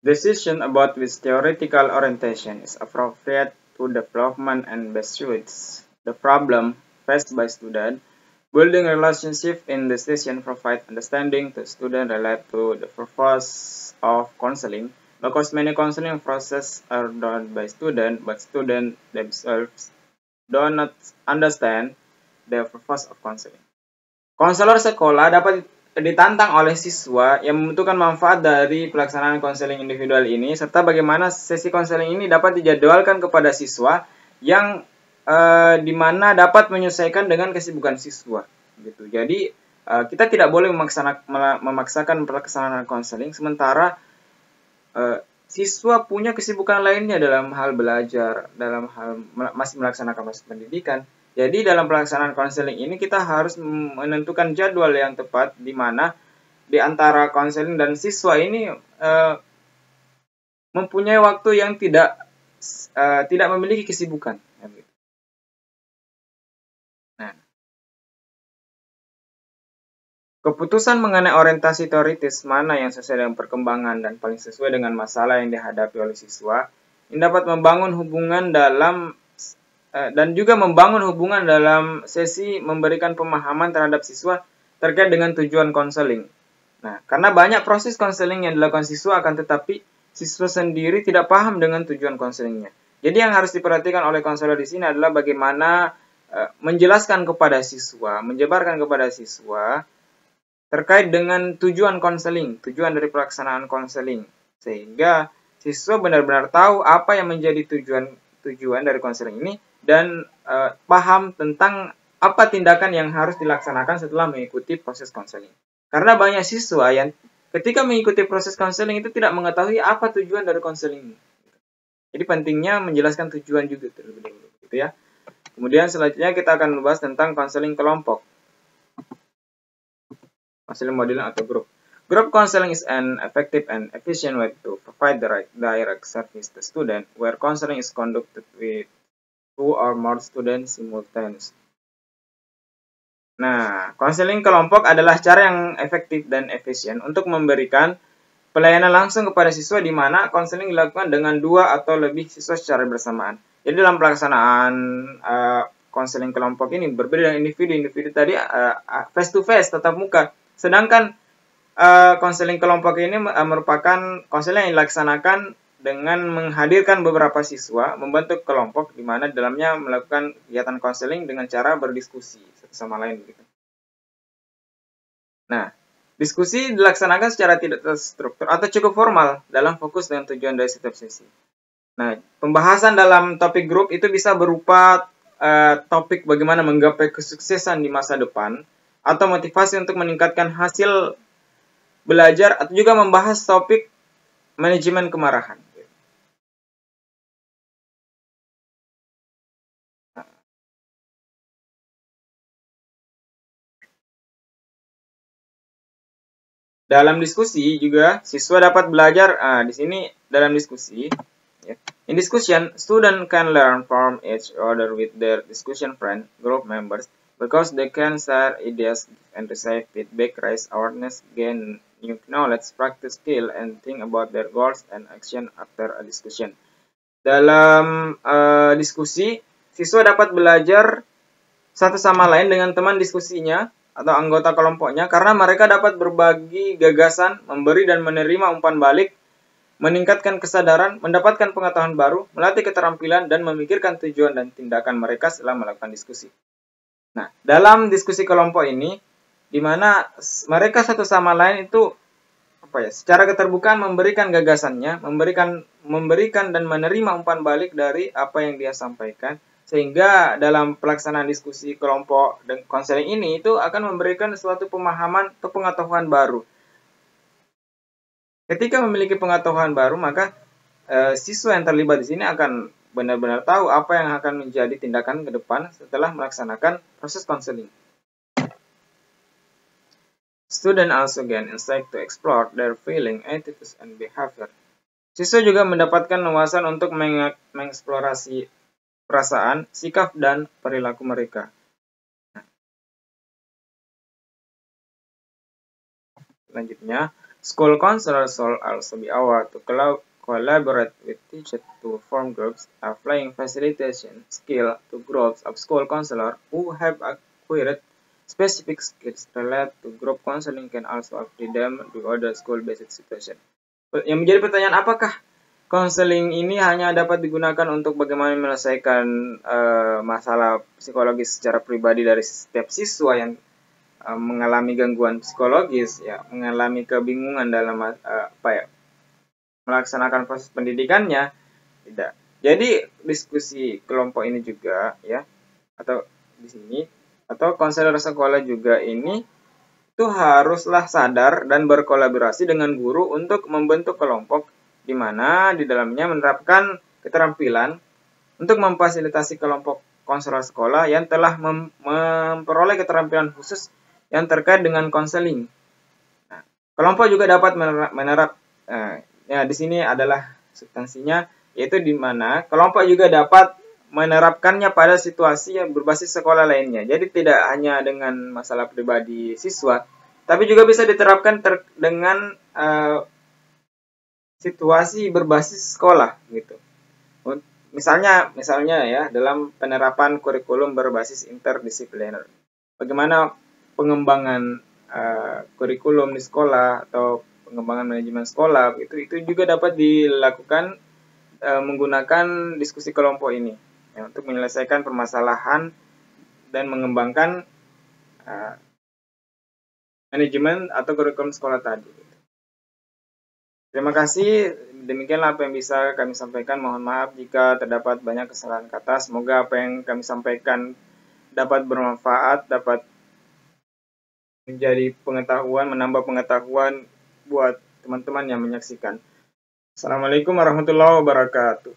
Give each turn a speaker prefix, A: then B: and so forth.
A: Decision about which theoretical orientation is appropriate to development and best suits the problem faced by student. Building relationship in decision provide understanding to student relate to the purpose of counseling, because many counseling process are done by student, but student themselves do not understand the purpose of counseling. Konselor sekolah dapat ditantang oleh siswa yang membutuhkan manfaat dari pelaksanaan konseling individual ini, serta bagaimana sesi konseling ini dapat dijadwalkan kepada siswa yang dimana dapat menyesuaikan dengan kesibukan siswa. Gitu. Jadi kita tidak boleh memaksakan pelaksanaan konseling sementara siswa punya kesibukan lainnya dalam hal belajar, dalam hal masih melaksanakan proses pendidikan. Jadi dalam pelaksanaan konseling ini kita harus menentukan jadwal yang tepat di mana di antara konseling dan siswa ini mempunyai waktu yang tidak memiliki kesibukan. Nah, keputusan mengenai orientasi teoritis mana yang sesuai dengan perkembangan dan paling sesuai dengan masalah yang dihadapi oleh siswa ini dapat membangun hubungan dan juga membangun hubungan dalam sesi memberikan pemahaman terhadap siswa terkait dengan tujuan konseling. Nah, karena banyak proses konseling yang dilakukan siswa akan tetapi siswa sendiri tidak paham dengan tujuan konselingnya. Jadi yang harus diperhatikan oleh konselor di sini adalah bagaimana menjelaskan kepada siswa, menjabarkan kepada siswa terkait dengan tujuan konseling, tujuan dari pelaksanaan konseling, sehingga siswa benar-benar tahu apa yang menjadi tujuan dari konseling ini dan paham tentang apa tindakan yang harus dilaksanakan setelah mengikuti proses konseling. Karena banyak siswa yang ketika mengikuti proses konseling itu tidak mengetahui apa tujuan dari konseling ini. Jadi pentingnya menjelaskan tujuan juga terlebih dahulu, gitu ya. Kemudian selanjutnya kita akan membahas tentang konseling kelompok. Konseling modeling atau grup. Group counseling is an effective and efficient way to provide direct service to student, where counseling is conducted with 2 or more students simultaneously. Nah, konseling kelompok adalah cara yang efektif dan efisien untuk memberikan pelayanan langsung kepada siswa di mana konseling dilakukan dengan 2 atau lebih siswa secara bersamaan. Jadi dalam pelaksanaan konseling kelompok ini berbeda dengan individu tadi face to face, tatap muka. Sedangkan konseling kelompok ini merupakan konseling yang dilaksanakan dengan menghadirkan beberapa siswa membentuk kelompok di mana dalamnya melakukan kegiatan konseling dengan cara berdiskusi satu sama lain begitu. Nah, diskusi dilaksanakan secara tidak terstruktur atau cukup formal dalam fokus dengan tujuan dari setiap sesi. Nah, pembahasan dalam topik grup itu bisa berupa topik bagaimana menggapai kesuksesan di masa depan atau motivasi untuk meningkatkan hasil belajar atau juga membahas topik manajemen kemarahan. Dalam diskusi juga siswa dapat belajar di sini dalam diskusi. In discussion, student can learn from each other with their discussion friend, group members, because they can share ideas and receive feedback, raise awareness, gain new knowledge, practice skill, and think about their goals and action after a discussion. Dalam diskusi, siswa dapat belajar satu sama lain dengan teman diskusinya atau anggota kelompoknya karena mereka dapat berbagi gagasan, memberi dan menerima umpan balik, meningkatkan kesadaran, mendapatkan pengetahuan baru, melatih keterampilan, dan memikirkan tujuan dan tindakan mereka setelah melakukan diskusi. Nah, dalam diskusi kelompok ini, di mana mereka satu sama lain itu secara keterbukaan memberikan gagasannya, memberikan dan menerima umpan balik dari apa yang dia sampaikan, sehingga dalam pelaksanaan diskusi kelompok dan konseling ini itu akan memberikan suatu pemahaman atau pengetahuan baru. Ketika memiliki pengetahuan baru, maka siswa yang terlibat di sini akan benar-benar tahu apa yang akan menjadi tindakan ke depan setelah melaksanakan proses konseling. Student also gain insight to explore their feeling, attitudes, and behavior. Siswa juga mendapatkan wawasan untuk mengeksplorasi perasaan, sikap, dan perilaku mereka. Selanjutnya, School counselors should also be aware to collaborate with teachers to form groups, applying facilitation skill to groups of school counselors who have acquired specific skills related to group counseling can also apply them to other school-based situation. Yang menjadi pertanyaan, apakah konseling ini hanya dapat digunakan untuk bagaimana menyelesaikan masalah psikologis secara pribadi dari setiap siswa yang mengalami gangguan psikologis, ya, mengalami kebingungan dalam melaksanakan proses pendidikannya? Tidak. Jadi diskusi kelompok ini juga, ya, atau di sini, atau konselor sekolah juga ini itu haruslah sadar dan berkolaborasi dengan guru untuk membentuk kelompok di mana di dalamnya menerapkan keterampilan untuk memfasilitasi kelompok konselor sekolah yang telah memperoleh keterampilan khusus yang terkait dengan konseling. Nah, kelompok juga dapat ya di sini adalah substansinya, yaitu di mana kelompok juga dapat menerapkannya pada situasi yang berbasis sekolah lainnya. Jadi tidak hanya dengan masalah pribadi siswa, tapi juga bisa diterapkan dengan situasi berbasis sekolah gitu. Misalnya ya, dalam penerapan kurikulum berbasis interdisipliner. Bagaimana pengembangan kurikulum di sekolah atau pengembangan manajemen sekolah itu juga dapat dilakukan menggunakan diskusi kelompok ini, ya, untuk menyelesaikan permasalahan dan mengembangkan manajemen atau kurikulum sekolah tadi. Terima kasih. Demikianlah apa yang bisa kami sampaikan. Mohon maaf jika terdapat banyak kesalahan kata. Semoga apa yang kami sampaikan dapat bermanfaat, dapat menjadi pengetahuan, menambah pengetahuan buat teman-teman yang menyaksikan. Assalamualaikum warahmatullahi wabarakatuh.